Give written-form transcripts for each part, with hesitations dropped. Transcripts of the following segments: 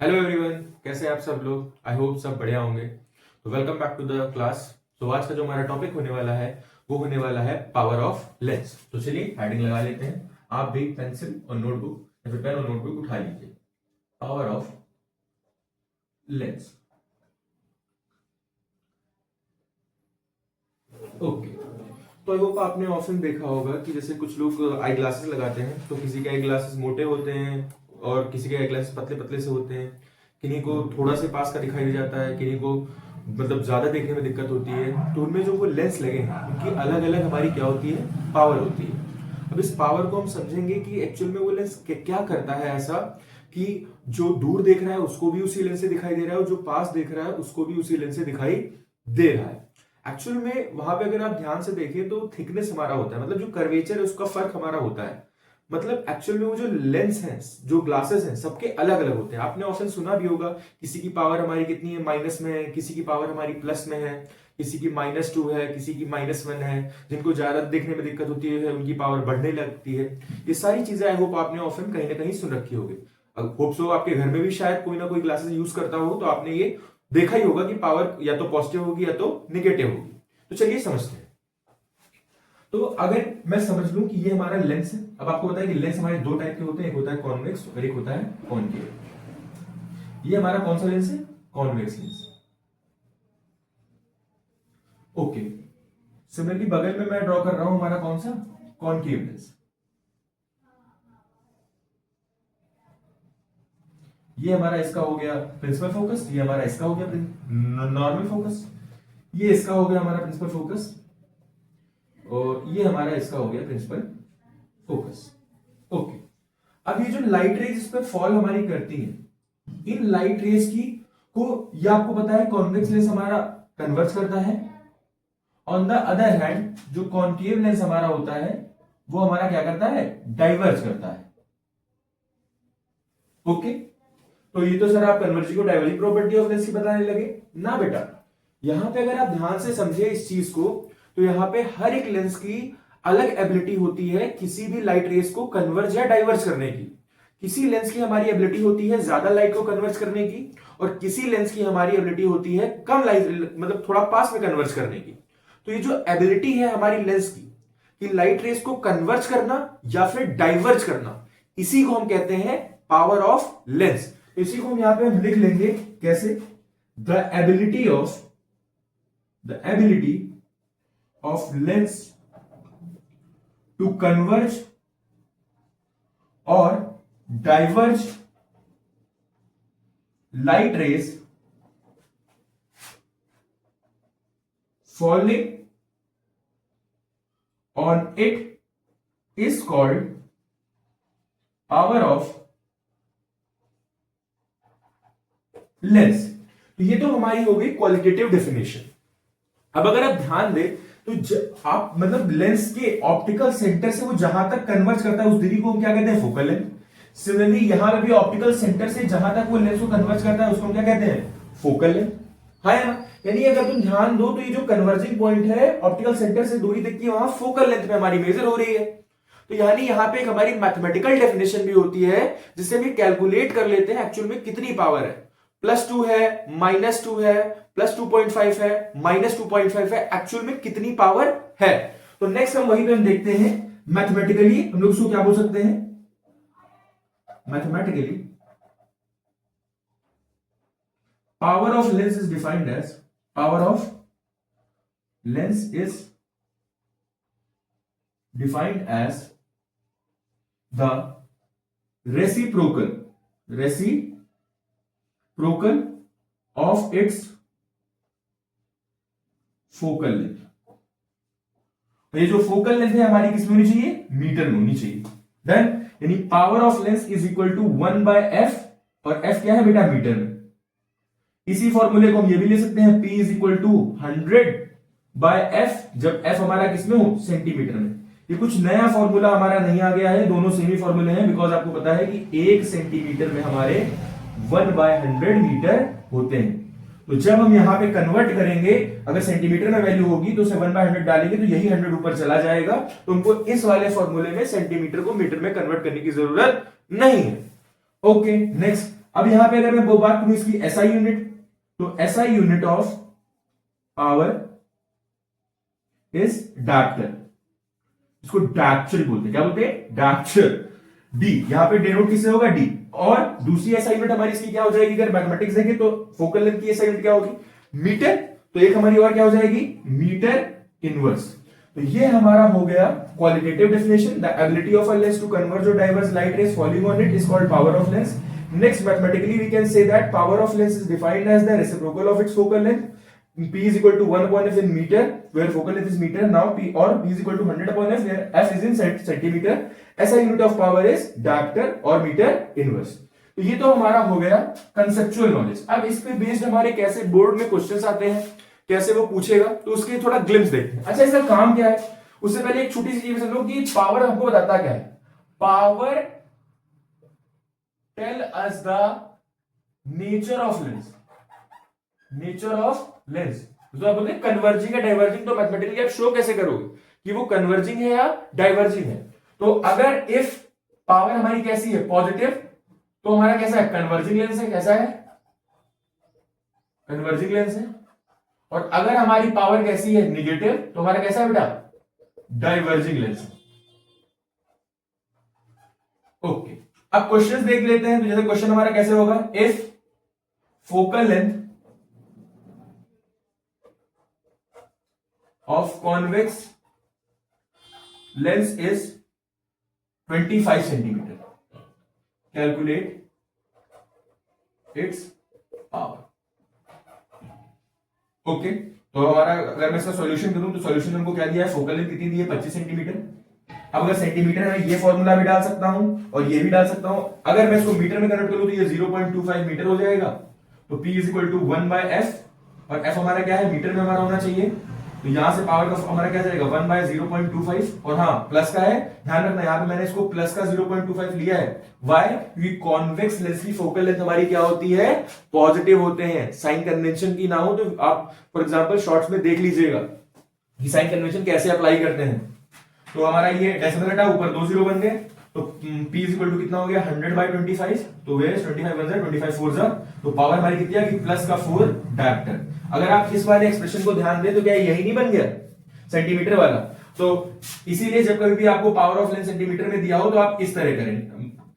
Hello everyone, कैसे हैं आप सब लोग। आई होप सब बढ़िया होंगे। तो welcome back to the class. तो आज का जो हमारा टॉपिक होने वाला है वो होने वाला है पावर ऑफ लेंस। तो चलिए हेडिंग लगा लेते हैं। आप भी पेंसिल और नोटबुक या फिर पेन और नोटबुक उठा लीजिए। Power of lens. ओके, तो आई होप आपने ऑप्शन देखा होगा कि जैसे कुछ लोग आई ग्लासेस लगाते हैं, तो किसी के आई ग्लासेस मोटे होते हैं और किसी के आई ग्लासेस पतले पतले से होते हैं। किन्हीं को थोड़ा से पास का दिखाई दे जाता है, किन्हीं को मतलब ज्यादा देखने में दिक्कत होती है। तो उनमें जो वो लेंस लगे हैं उनकी अलग अलग हमारी क्या होती है, पावर होती है। अब इस पावर को हम समझेंगे कि एक्चुअल में वो लेंस क्या करता है ऐसा कि जो दूर देख रहा है उसको भी उसी लेंस से दिखाई दे रहा है और जो पास देख रहा है उसको भी उसी लेंस से दिखाई दे रहा है। एक्चुअल में वहां पे अगर आप ध्यान से देखें तो थिकनेस हमारा होता है, मतलब जो कर्वेचर है उसका फर्क हमारा होता है। मतलब एक्चुअल में वो जो लेंस हैं, जो ग्लासेस हैं, सबके अलग अलग होते हैं। आपने ऑप्शन सुना भी होगा, किसी की पावर हमारी कितनी है, माइनस में है, किसी की पावर हमारी प्लस में है, किसी की -2 है, किसी की -1 है। जिनको ज्यादा देखने में दिक्कत होती है उनकी पावर बढ़ने लगती है। ये सारी चीजें आई होप आपने ऑप्शन कहीं ना कहीं सुन रखी होगी। होप सो आपके घर में भी शायद कोई ना कोई ग्लासेस यूज करता हो, तो आपने ये देखा ही होगा कि पावर या तो पॉजिटिव होगी या तो निगेटिव होगी। तो चलिए समझते हैं। तो अगर मैं समझ लूं कि ये हमारा लेंस है, अब आपको पता है कि लेंस हमारे दो टाइप के होते हैं, एक होता है कॉन्वेक्स और एक होता है कॉनकेव। ये हमारा कौन सा लेंस है, कॉन्वेक्स लेंस। ओके, सिमिलरली बगल में मैं ड्रॉ कर रहा हूं हमारा कौन सा, कॉनकेव लेंस। ये हमारा इसका हो गया प्रिंसिपल फोकस, ये हमारा इसका हो गया नॉर्मल फोकस, ये इसका हो गया हमारा प्रिंसिपल फोकस और ये हमारा इसका हो गया प्रिंसिपल फोकस। ओके, अब ये जो लाइट रेज इस पर फॉल हमारी करती है, इन लाइट रेज की को ये आपको पता है कॉन्वेक्स लेंस हमारा कन्वर्ज करता है। ऑन द अदर हैंड जो कॉनकेव लेंस हमारा होता है वो हमारा क्या करता है, डाइवर्ज करता है। ओके, तो ये तो सर आप कन्वर्जिंग और डाइवर्जिंग प्रॉपर्टी ऑफ लेंस की बताने लगे ना बेटा। यहां पे अगर आप ध्यान से समझे इस चीज को, तो यहां पे हर एक लेंस की अलग एबिलिटी होती है किसी भी लाइट रेस को कन्वर्ज या डाइवर्ज करने की। किसी लेंस की हमारी एबिलिटी होती है ज्यादा लाइट को कन्वर्ज करने की और किसी लेंस की हमारी एबिलिटी होती है कम लाइट, मतलब थोड़ा पास में कन्वर्ज करने की। तो ये जो एबिलिटी है हमारी लेंस की कि लाइट रेस को कन्वर्ज करना या फिर डाइवर्ज करना, इसी को हम कहते हैं पावर ऑफ लेंस। इसी को हम यहां पे हम लिख लेंगे कैसे, the ability of lens to converge और diverge light rays falling on it is called power of lens. तो ये तो हमारी हो गई क्वालिटेटिव डेफिनेशन। अब अगर आप ध्यान दें तो आप मतलब लेंस के ऑप्टिकल सेंटर से वो जहां तक कन्वर्ज करता है उस दूरी को हम क्या कहते हैं, फोकल लेंथ। सिमिलरली यहां पे भी ऑप्टिकल सेंटर से जहां तक वो लेंस को कन्वर्ज करता है उसको हम क्या कहते हैं, फोकल लेंथ। है ना, यानी अगर तुम ध्यान दो तो ये जो कन्वर्जिंग पॉइंट है ऑप्टिकल सेंटर से दूरी तक की, वहां फोकल लेंथ में हमारी मेजर हो रही है। तो यानी यहां पे एक हमारी मैथमेटिकल डेफिनेशन भी होती है जिससे हम कैलकुलेट कर लेते हैं एक्चुअल में कितनी पावर है। +2 है, -2 है, +2.5 है, -2.5 है, एक्चुअल में कितनी पावर है। तो नेक्स्ट हम वहीं पे हम देखते हैं मैथमेटिकली, हम लोग उसको क्या बोल सकते हैं, mathematically power of lens is defined as, power of lens is defined as the reciprocal of its focal length। तो ये जो फोकल लेंथ है हमारी किस में होनी चाहिए, मीटर में होनी चाहिए। देन यानी power of lens is equal to 1/f, और f क्या है बेटा, मीटर में। इसी फॉर्मूले को हम ये भी ले सकते हैं, P is equal to 100/f, जब f हमारा किसमें हो, सेंटीमीटर में। ये कुछ नया फॉर्मूला हमारा नहीं आ गया है, दोनों सेम ही फॉर्मूले हैं, बिकॉज आपको पता है कि 1 सेंटीमीटर में हमारे 1/100 मीटर होते हैं। तो जब हम यहां पे कन्वर्ट करेंगे, अगर सेंटीमीटर में वैल्यू होगी तो उसे 1/100 डालेंगे तो यही 100 ऊपर चला जाएगा। तो हमको इस वाले फॉर्मूले में सेंटीमीटर को मीटर में कन्वर्ट करने की जरूरत नहीं है। ओके, नेक्स्ट अब यहां पे अगर मैं वो बात करूं इसकी एसआई यूनिट, तो SI unit of power is dioptre, इसको डायप्चर बोलते हैं। क्या बोलते हैं? डायप्चर। डी यहां पे डेनोट किससे होगा? डी। और दूसरी एसआई यूनिट हमारी इसकी क्या हो जाएगी? अगर मैथमेटिक्स देखें तो फोकल लेंथ की एसआई यूनिट क्या होगी? मीटर। तो एक हमारी और क्या हो जाएगी? Metre inverse. तो ये हमारा हो गया qualitative definition. The ability of a lens to converge और diverge light rays falling on it is called power of lens. Next, mathematically we can say that power of lens is defined as the reciprocal of its focal length. P is equal to 1 upon f in meter, where focal length is meter. Now P is equal to 100 upon f, where f is in centimeter. SI unit of power is diopter or meter inverse. तो ये तो हमारा हो गया conceptual knowledge. अब इस पे based हमारे कैसे बोर्ड में क्वेश्चंस आते हैं, कैसे वो पूछेगा, तो उसके थोड़ा ग्लिम्स देखते हैं। अच्छा, इसका काम क्या है? उससे पहले एक छोटी सी चीज समझो कि पावर हमको बताता क्या है। Power tell us the nature of lens, nature of lens. तो आप बोलते हैं कन्वर्जिंग है डाइवर्जिंग, तो मैथमेटिकली आप शो कैसे करोगे कि वो कन्वर्जिंग है या डाइवर्जिंग है? तो अगर इफ पावर हमारी कैसी है? पॉजिटिव, तो हमारा कैसा है? कन्वर्जिंग लेंस है। कैसा है? कन्वर्जिंग लेंस है। और अगर हमारी पावर कैसी है? निगेटिव, तो हमारा कैसा है बेटा? डाइवर्जिंग लेंस है। ओके, अब क्वेश्चंस देख लेते हैं। तो जैसे क्वेश्चन हमारा कैसे होगा? If focal length of convex lens is 25 centimeter, calculate its power. Okay, तो हमारा अगर मैं इसका सॉल्यूशन करूं तो सॉल्यूशन हमको क्या दिया है? फोकल लेंथ कितनी दी है? 25 सेंटीमीटर। अब अगर सेंटीमीटर में ये फॉर्मूला भी डाल सकता हूं और ये भी डाल सकता हूं। अगर मैं इसको मीटर में कन्वर्ट करूं तो ये 0.25 मीटर हो जाएगा। तो P is equal to 1/f, और f हमारा क्या है? मीटर में हमारा होना चाहिए। तो यहां से पावर का हमारा क्या जाएगा? 1/0.25। और हाँ, प्लस का है, ध्यान रखना यहां पे मैंने इसको प्लस का 0.25 लिया है। वाई? क्योंकि कॉन्वेक्स लेंस की फोकल लेंथ हमारी क्या होती है? पॉजिटिव होते हैं। साइन कन्वेंशन की ना हो तो आप फॉर एग्जांपल शॉर्ट्स में देख लीजिएगा कि साइन कन्वेंशन कैसे अप्लाई करते हैं। तो हमारा ये डेसिमल हटा, ऊपर 2 जीरो बन गए। तो P इज इक्वल टू कितना हो गया? 100/25। तो वे 25 1 25 4 जा, तो पावर हमारी कितनी आ गई? प्लस का 4 डायप्टर। अगर आप इस वाले एक्सप्रेशन को ध्यान दें तो क्या यही नहीं बन गया सेंटीमीटर वाला? तो इसीलिए जब कभी भी आपको पावर ऑफ लेंस सेंटीमीटर में दिया हो तो आप इस तरह करें।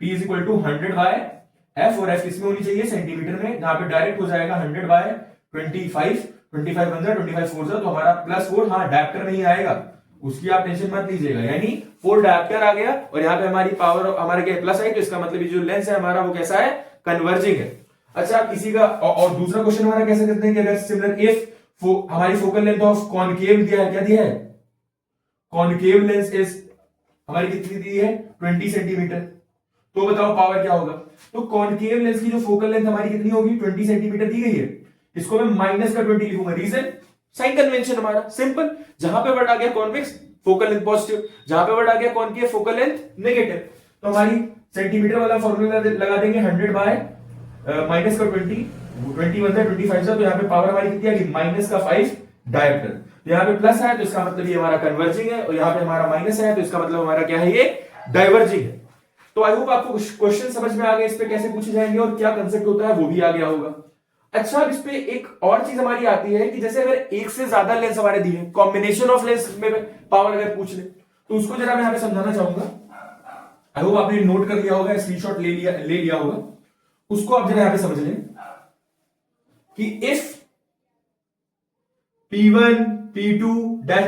P is equal to 100/f, और f किसमें होनी चाहिए? सेंटीमीटर में, जहां पे डायरेक्ट हो जाएगा 100/25। 25 1 25 4 जा, तो हमारा प्लस 4, हाँ डायप्टर नहीं आएगा, उसकी आप टेंशन मत लीजिएगा। यानी 4 डायप्टर आ गया, और यहाँ पे हमारी पावर हमारे क्या प्लस आई, तो इसका मतलब ये जो लेंस है हमारा वो कैसा है? कन्वर्जिंग है। अच्छा, किसी का और दूसरा क्वेश्चन हमारा कैसे करते हैं कि अगर सिमिलर इफ हमारी फोकल लेंथ ऑफ कॉनकेव दिया है, क्या दिया है? कॉनकेव लेंस इज हमारी कितनी दी है? 20 सेंटीमीटर। तो बताओ पावर क्या होगा? तो कॉनकेव लेंस की जो फोकल लेंथ हमारी कितनी होगी? 20 सेंटीमीटर दी गई है। इसको मैं माइनस का 20 लिखूंगा। रीजन? साइन कन्वेंशन हमारा सिंपल। जहां पे वर्ड आ गया कॉन्वेक्स, फोकल लेंथ पॉजिटिव, जहां पे वर्ड आ गया कॉनकेव, फोकल लेंथ नेगेटिव। तो हमारी सेंटीमीटर वाला फॉर्मूला लगा देंगे 100 बाय माइनस का 20, 21 है 25 है, तो यहाँ पे पावर हमारी कितनी आ गई? माइनस का 5 डायप्टर। तो यहाँ पे प्लस है तो इसका मतलब ये हमारा कन्वर्जिंग है, और यहाँ पे हमारा माइनस है तो इसका मतलब हमारा क्या है? ये डाइवर्जिंग है। तो आई होप आपको क्वेश्चन समझ में आ गए, इस पे कैसे पूछे जाएंगे और क्या कंसेप्ट होता है वो भी आ गया होगा। अच्छा, अब इस पे एक और चीज हमारी आती है कि जैसे अगर एक से ज्यादा लेंस हमारे दिए, कॉम्बिनेशन ऑफ लेंस में पावर अगर पूछ ले, तो उसको जरा मैं यहाँ पे समझाना चाहूंगा। आई होप आपने नोट कर लिया होगा, स्क्रीनशॉट ले लिया होगा। उसको आप जरा यहां पे समझ लें कि if P1 P2 dash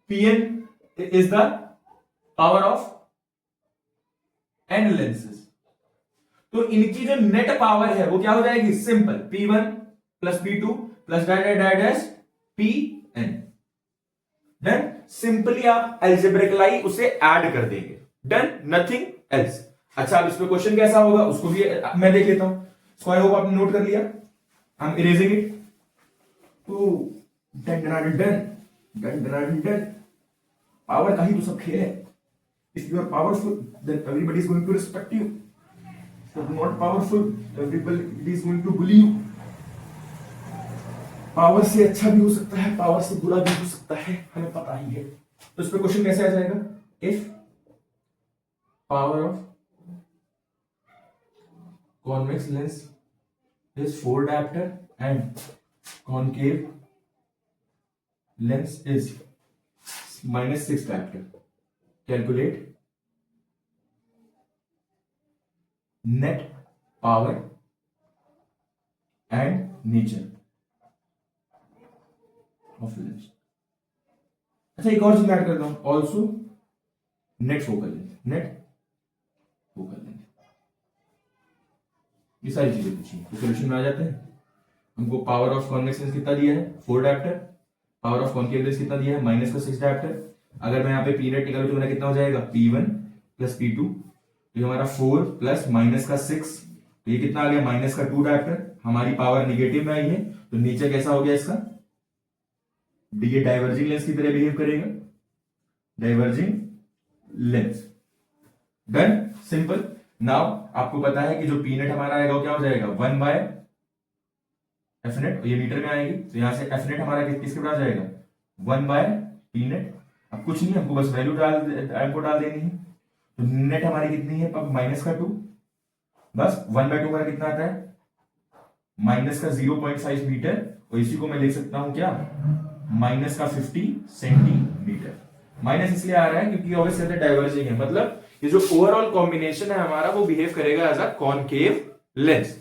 Pn is the power of n lenses, तो इनकी जो नेट पावर है वो क्या हो जाएगी? Simple, P1 plus P2 plus dash Pn। Done. Simply आप अलजेब्रिकली उसे ऐड कर देंगे। Done, nothing else. अच्छा, अब इस पे क्वेश्चन कैसा होगा उसको भी मैं देख लेता हूं। सो आई होप आपने नोट कर लिया। I am erasing it. तो डन पावर का ही तो सब खेल है। If you are powerful then everybody is going to respect you. If you are not powerful everybody is going to bully you. Power से अच्छा भी हो सकता है, पावर से बुरा भी हो सकता है, हमें पता ही है। तो इस पे क्वेश्चन कैसे आ जाएगा? If power of convex lens is 4 diopter and concave lens is -6 diopter. Calculate net power and nature of lens. अच्छा, एक और चीज ऐड करता हूं, also net focal length, net focal length, ये सारी चीजें पूछी तो सोल्यूशन में आ जाते हैं। हमको पावर ऑफ कॉन्वेक्स लेंस कितना दिया है, 4 dioptre, power of concave lens कितना दिया है, -6 डायप्टर। अगर मैं यहाँ पे पी नेट निकालूं तो मेरा कितना हो जाएगा, P1 प्लस P2, ये हमारा 4 प्लस -6, तो ये कितना आ गया, -2 डायप्टर। हमारी पावर निगेटिव में आई है, तो नीचे कैसा हो गया इसका, ये डाइवर्जिंग लेंस की तरह बिहेव करेगा, diverging lens. Done, simple. Now आपको पता है कि जो पी नेट हमारा आएगा वो क्या हो जाएगा, 1 बाय एफ नेट, ये मीटर में आएगी, तो यहां से एफ नेट हमारा किसके बराबर जाएगा, 1 बाय पी नेट। अब कुछ नहीं, हमको बस वैल्यू डाल देनी है, तो नेट हमारी कितनी है, अब -2, बस 1/2 हमारा कितना आता है, -0.5 मीटर, और इसी को मैं लिख सकता हूं क्या, -50 सेंटीमीटर। माइनस इसलिए आ रहा है क्योंकि ऑब्वियसली डाइवर्जिंग है, मतलब ये जो ओवरऑल कॉम्बिनेशन है हमारा वो बिहेव करेगा एज अ कॉनकेव लेंस।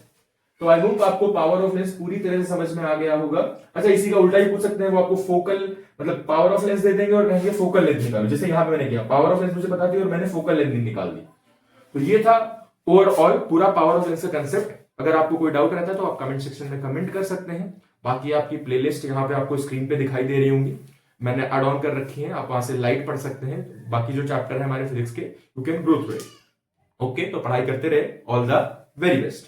तो आई होप आपको पावर ऑफ लेंस पूरी तरह से समझ में आ गया होगा। अच्छा, इसी का उल्टा ही पूछ सकते हैं, वो आपको फोकल मतलब पावर ऑफ लेंस दे देंगे और कहेंगे फोकल लेंथ निकालो, जैसे यहां पे मैंने किया, पावर ऑफ लेंस मुझे बता दी और मैंने फोकल लेंथ निकाल दी। तो ये था ओवरऑल पूरा पावर ऑफ लेंस का कंसेप्ट। अगर आपको कोई डाउट रहता है तो आप कमेंट सेक्शन में कमेंट कर सकते हैं। बाकी आपकी प्लेलिस्ट यहाँ पे आपको स्क्रीन पे दिखाई दे रही होंगी, मैंने एड ऑन कर रखी है, आप वहां से लाइट पढ़ सकते हैं। बाकी जो चैप्टर है हमारे फिजिक्स के, you can go through it. Okay, तो पढ़ाई करते रहे। All the very best.